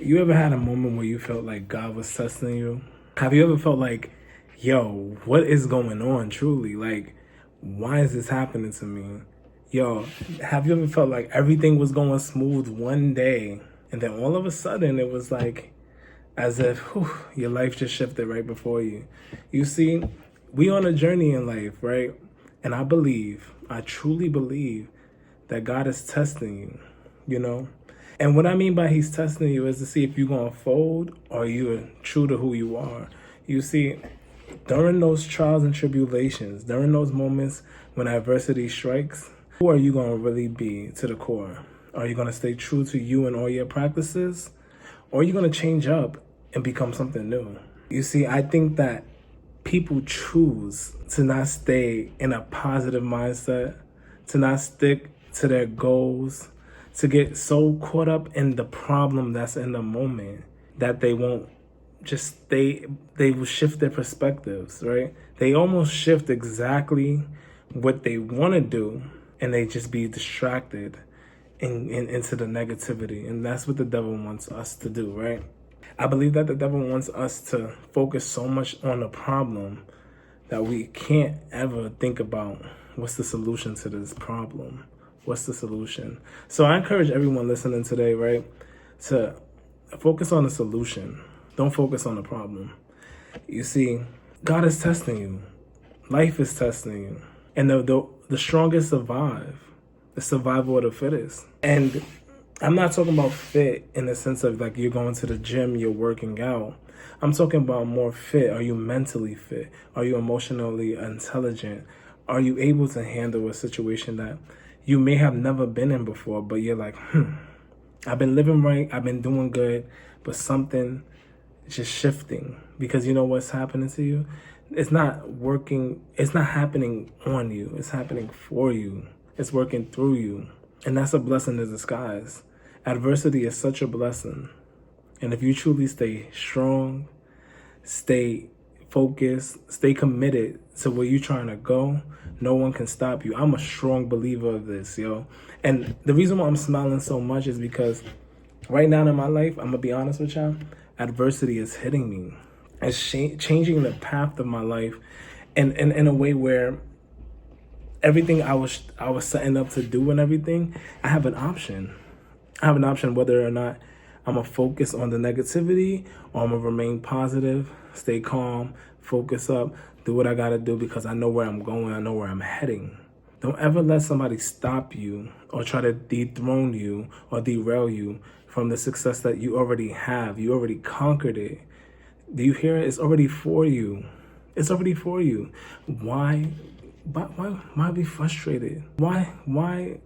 You ever had a moment where you felt like God was testing you? Have you ever felt like, yo, what is going on truly? Like, why is this happening to me? Yo, have you ever felt like everything was going smooth one day and then all of a sudden it was like as if your life just shifted right before you? You see, we on a journey in life, right? And I truly believe that God is testing you, you know? And what I mean by he's testing you is to see if you're going to fold or you're true to who you are. You see, during those trials and tribulations, during those moments when adversity strikes, who are you going to really be to the core? Are you going to stay true to you and all your practices? Or are you going to change up and become something new? You see, I think that people choose to not stay in a positive mindset, to not stick to their goals, to get so caught up in the problem that's in the moment that they won't just stay, they will shift their perspectives, right? They almost shift exactly what they want to do and they just be distracted into the negativity. And that's what the devil wants us to do, right? I believe that the devil wants us to focus so much on the problem that we can't ever think about what's the solution to this problem. What's the solution? So I encourage everyone listening today, right, to focus on the solution. Don't focus on the problem. You see, God is testing you. Life is testing you. And the strongest survive. The survival of the fittest. And I'm not talking about fit in the sense of like you're going to the gym, you're working out. I'm talking about more fit. Are you mentally fit? Are you emotionally intelligent? Are you able to handle a situation that you may have never been in before, but you're like, I've been living right, I've been doing good, but something is just shifting because you know what's happening to you? It's not working, it's not happening on you, it's happening for you. It's working through you. And that's a blessing in disguise. Adversity is such a blessing. And if you truly stay strong, stay focused, stay committed to where you're trying to go, no one can stop you. I'm a strong believer of this, yo. And the reason why I'm smiling so much is because right now in my life, I'm going to be honest with y'all, adversity is hitting me. It's changing the path of my life in a way where everything I was setting up to do and everything, I have an option. I have an option whether or not I'm going to focus on the negativity or I'm going to remain positive, stay calm, focus up, do what I got to do because I know where I'm going, I know where I'm heading. Don't ever let somebody stop you or try to dethrone you or derail you from the success that you already have. You already conquered it. Do you hear it? It's already for you. It's already for you. Why be frustrated? Why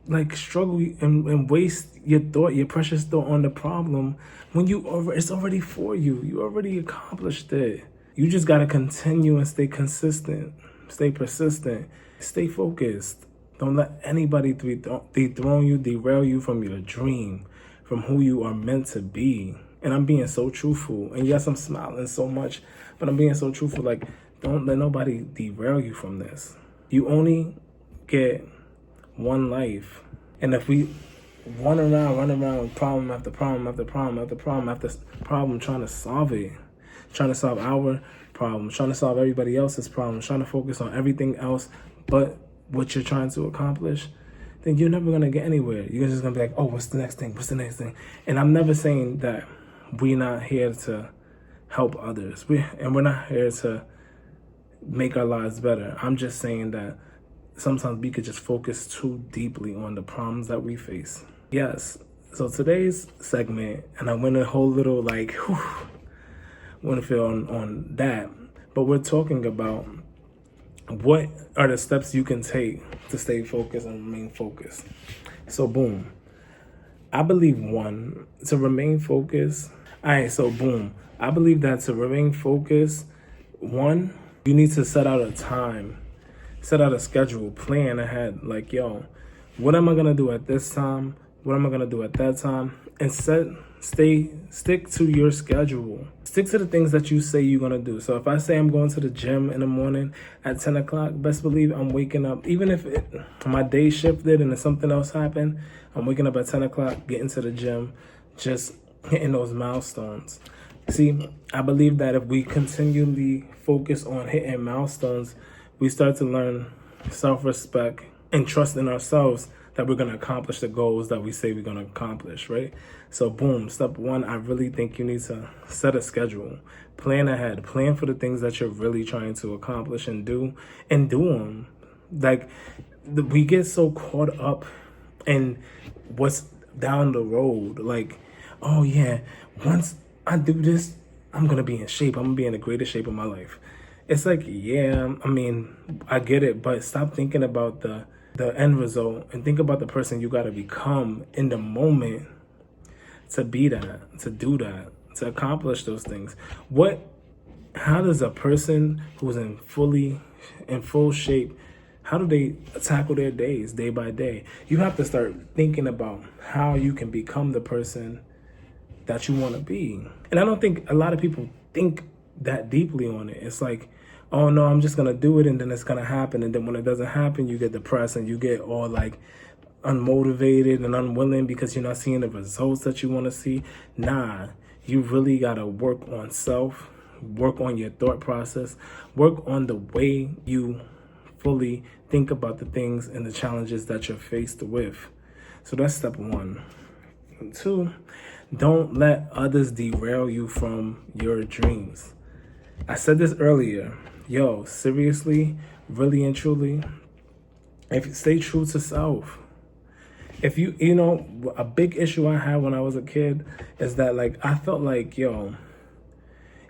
like struggle and waste your precious thought on the problem when it's already for you. You already accomplished it. You just gotta continue and stay consistent, stay persistent, stay focused. Don't let anybody dethrone you, derail you from your dream, from who you are meant to be. And I'm being so truthful. And yes, I'm smiling so much, but I'm being so truthful. Like, don't let nobody derail you from this. You only get one life. And if we run around, problem after problem after problem after problem after problem, trying to solve it, trying to solve our problems, trying to solve everybody else's problems, trying to focus on everything else but what you're trying to accomplish, then you're never going to get anywhere. You're just going to be like, oh, what's the next thing? What's the next thing? And I'm never saying that we're not here to help others. We're not here to make our lives better. I'm just saying that sometimes we could just focus too deeply on the problems that we face. Yes, so today's segment, and I went a whole little like, want to feel on that, but we're talking about what are the steps you can take to stay focused and remain focused. So boom, I believe to remain focused. All right, so boom, I believe that to remain focused, you need to set out a time, set out a schedule, plan ahead. Like, yo, what am I going to do at this time? What am I going to do at that time? And stick to your schedule. Stick to the things that you say you're going to do. So if I say I'm going to the gym in the morning at 10 o'clock, best believe I'm waking up. Even if my day shifted and if something else happened, I'm waking up at 10 o'clock, getting to the gym, just hitting those milestones. See, I believe that if we continually focus on hitting milestones, we start to learn self-respect and trust in ourselves that we're going to accomplish the goals that we say we're going to accomplish, right? So boom, step one, I really think you need to set a schedule, plan ahead, plan for the things that you're really trying to accomplish and do them. Like, we get so caught up in what's down the road. Like, oh yeah, once I do this, I'm gonna be in shape. I'm gonna be in the greatest shape of my life. It's like, yeah, I mean, I get it, but stop thinking about the end result and think about the person you gotta become in the moment to be that, to do that, to accomplish those things. How does a person who's in full shape, how do they tackle their days day by day? You have to start thinking about how you can become the person that you want to be. And I don't think a lot of people think that deeply on it. It's like, oh no, I'm just going to do it and then it's going to happen. And then when it doesn't happen, you get depressed and you get all like unmotivated and unwilling because you're not seeing the results that you want to see. Nah, you really got to work on self, work on your thought process, work on the way you fully think about the things and the challenges that you're faced with. So that's step one. And two, don't let others derail you from your dreams. I said this earlier. Yo, seriously, really and truly, if you stay true to self. If you know, a big issue I had when I was a kid is that, like, I felt like, yo,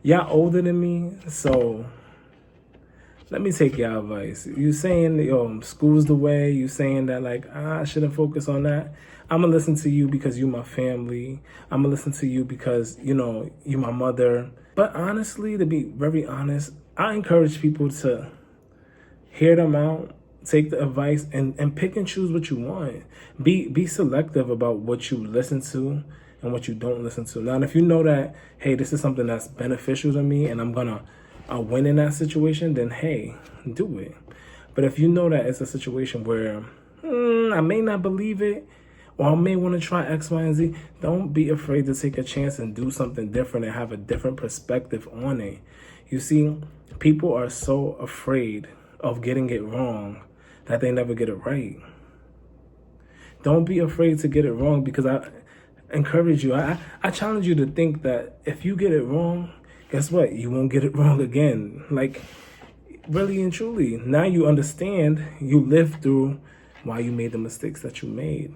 y'all older than me, so let me take your advice. You saying, yo, school's the way. You saying that, like, I shouldn't focus on that. I'm going to listen to you because you my family. I'm going to listen to you because, you know, you my mother. But honestly, to be very honest, I encourage people to hear them out, take the advice, and pick and choose what you want. Be selective about what you listen to and what you don't listen to. Now, if you know that, hey, this is something that's beneficial to me and I'm going to win in that situation, then hey, do it. But if you know that it's a situation where I may not believe it, or I may want to try X, Y, and Z, don't be afraid to take a chance and do something different and have a different perspective on it. You see, people are so afraid of getting it wrong that they never get it right. Don't be afraid to get it wrong, because I encourage you, I challenge you to think that if you get it wrong, guess what? You won't get it wrong again. Like, really and truly, now you understand, you lived through why you made the mistakes that you made.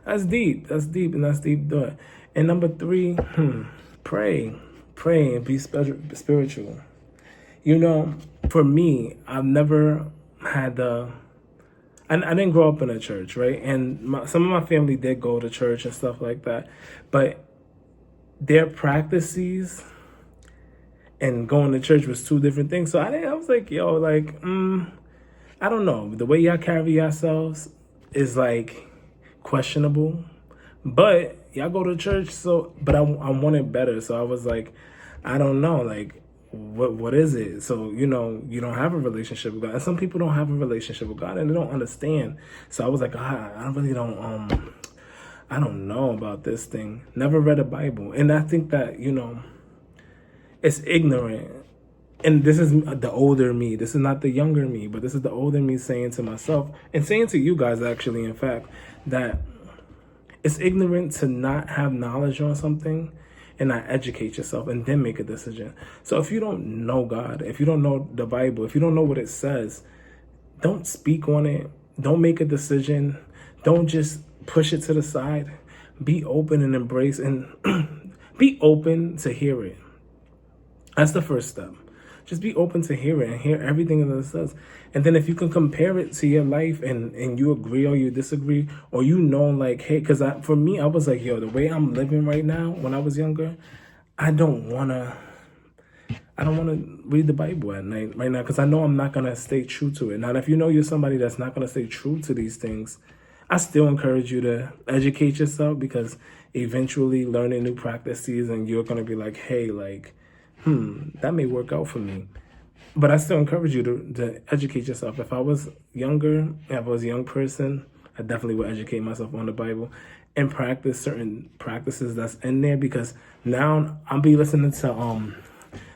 That's deep, and that's deep thought. And number three, pray and be spiritual. You know, for me, I've never had I didn't grow up in a church, right? And some of my family did go to church and stuff like that. But their practices and going to church was two different things. So I was like, yo, like, I don't know. The way y'all carry yourselves is like questionable. But y'all go to church, but I wanted better. So I was like, I don't know, like, what is it? So, you know, you don't have a relationship with God. And some people don't have a relationship with God and they don't understand. So I was like, I really don't, I don't know about this thing. Never read a Bible. And I think that, you know, it's ignorant. And this is the older me. This is not the younger me, but this is the older me saying to myself and saying to you guys, actually, in fact, that it's ignorant to not have knowledge on something and not educate yourself and then make a decision. So if you don't know God, if you don't know the Bible, if you don't know what it says, don't speak on it. Don't make a decision. Don't just push it to the side. Be open and embrace and be open to hear it. That's the first step. Just be open to hear it and hear everything that it says. And then if you can compare it to your life and you agree or you disagree, or you know, like, hey, because for me, I was like, yo, the way I'm living right now, when I was younger, I don't want to read the Bible at night right now, because I know I'm not going to stay true to it. Now, if you know you're somebody that's not going to stay true to these things, I still encourage you to educate yourself, because eventually learning new practices and you're going to be like, hey, like, that may work out for me. But I still encourage you to educate yourself. If I was younger, if I was a young person, I definitely would educate myself on the Bible. and practice certain practices that's in there, because now I'll be listening to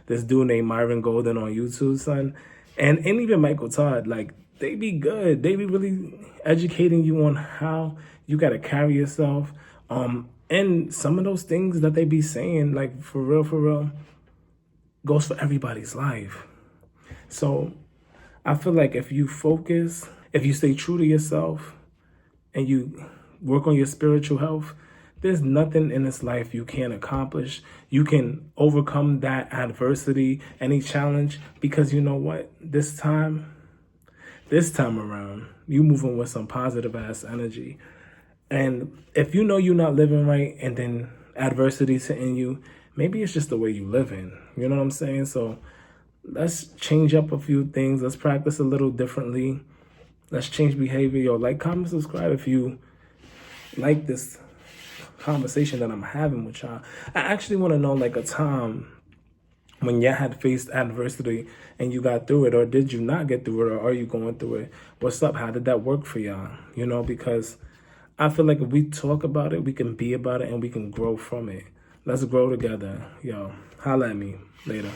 this dude named Myron Golden on YouTube, son, and even Michael Todd. Like, they be good. They be really educating you on how you gotta carry yourself. And some of those things that they be saying, like, for real, goes for everybody's life. So I feel like if you focus, if you stay true to yourself, and you work on your spiritual health, there's nothing in this life you can't accomplish. You can overcome that adversity, any challenge, because you know what? This time around, you moving with some positive ass energy. And if you know you're not living right and then adversity's hitting you, maybe it's just the way you live in. You know what I'm saying? So let's change up a few things. Let's practice a little differently. Let's change behavior. Yo, like, comment, subscribe if you like this conversation that I'm having with y'all. I actually want to know, like, a time when y'all had faced adversity and you got through it, or did you not get through it, or are you going through it? What's up? How did that work for y'all? You know, because I feel like if we talk about it, we can be about it, and we can grow from it. Let's grow together. Yo, holla at me later.